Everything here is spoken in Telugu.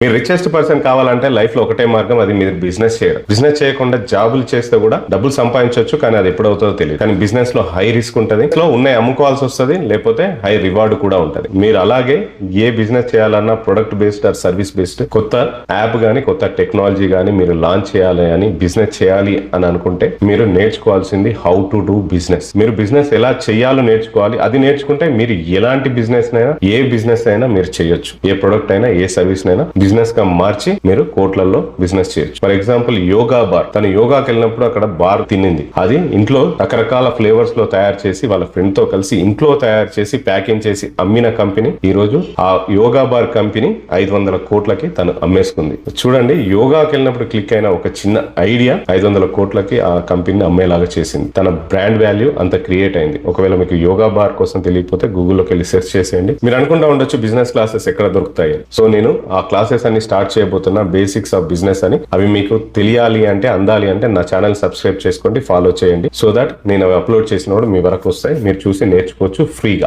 మీరు రిచెస్ట్ పర్సన్ కావాలంటే లైఫ్ లో ఒకటే మార్గం, అది మీరు బిజినెస్ చేయడం. బిజినెస్ చేయకుండా జాబులు చేస్తే కూడా డబ్బులు సంపాదించవచ్చు, కానీ అది ఎప్పుడవుతుందో తెలియదు. కానీ బిజినెస్ లో హై రిస్క్ ఉంటుంది, ఉన్నాయి అమ్ముకోవాల్సి వస్తుంది, లేకపోతే హై రివార్డ్ కూడా ఉంటుంది. మీరు అలాగే ఏ బిజినెస్ చేయాలన్నా product based or service based కొత్త యాప్ గానీ కొత్త టెక్నాలజీ గానీ మీరు లాంచ్ చేయాలి అని బిజినెస్ చేయాలి అని అనుకుంటే మీరు నేర్చుకోవాల్సింది హౌ టు డూ బిజినెస్. మీరు బిజినెస్ ఎలా చేయాలో నేర్చుకోవాలి. అది నేర్చుకుంటే మీరు ఎలాంటి బిజినెస్ అయినా, ఏ బిజినెస్ అయినా మీరు చేయొచ్చు. ఏ ప్రొడక్ట్ అయినా, ఏ సర్వీస్ అయినా బిజినెస్ గా మార్చి మీరు కోట్లలో బిజినెస్ చేయొచ్చు. For example yoga bar. తను యోగాకి వెళ్ళినప్పుడు అక్కడ బార్ తినింది. అది ఇంట్లో రకరకాల ఫ్లేవర్స్ లో తయారు చేసి వాళ్ళ ఫ్రెండ్ తో కలిసి ఇంట్లో తయారు చేసి ప్యాకింగ్ చేసి అమ్మిన కంపెనీ ఈ రోజు ఆ యోగా బార్ కంపెనీ 500 కోట్లకి తను అమ్మేసుకుంది. చూడండి, యోగాకి వెళ్ళినప్పుడు క్లిక్ అయిన ఒక చిన్న ఐడియా 500 కోట్లకి ఆ కంపెనీని అమ్మేలాగా చేసింది. తన బ్రాండ్ వాల్యూ అంత క్రియేట్ అయింది. ఒకవేళ మీకు యోగా బార్ కోసం తెలియకపోతే గూగుల్లోకి వెళ్ళి సెర్చ్ చేసేయండి. మీరు అనుకుంటా ఉండొచ్చు బిజినెస్ క్లాసెస్ ఎక్కడ దొరుకుతాయి. సో నేను ఆ క్లాసెస్ అన్ని స్టార్ట్ చేయబోతున్నా, బేసిక్స్ ఆఫ్ బిజినెస్ అని. అవి మీకు తెలియాలి అంటే, అందాలి అంటే నా ఛానల్ సబ్స్క్రైబ్ చేసుకోండి, ఫాలో చేయండి. సో దట్ నేను అవి అప్లోడ్ చేసినప్పుడు మీ వరకు వస్తాయి, మీరు చూసి నేర్చుకోవచ్చు ఫ్రీగా.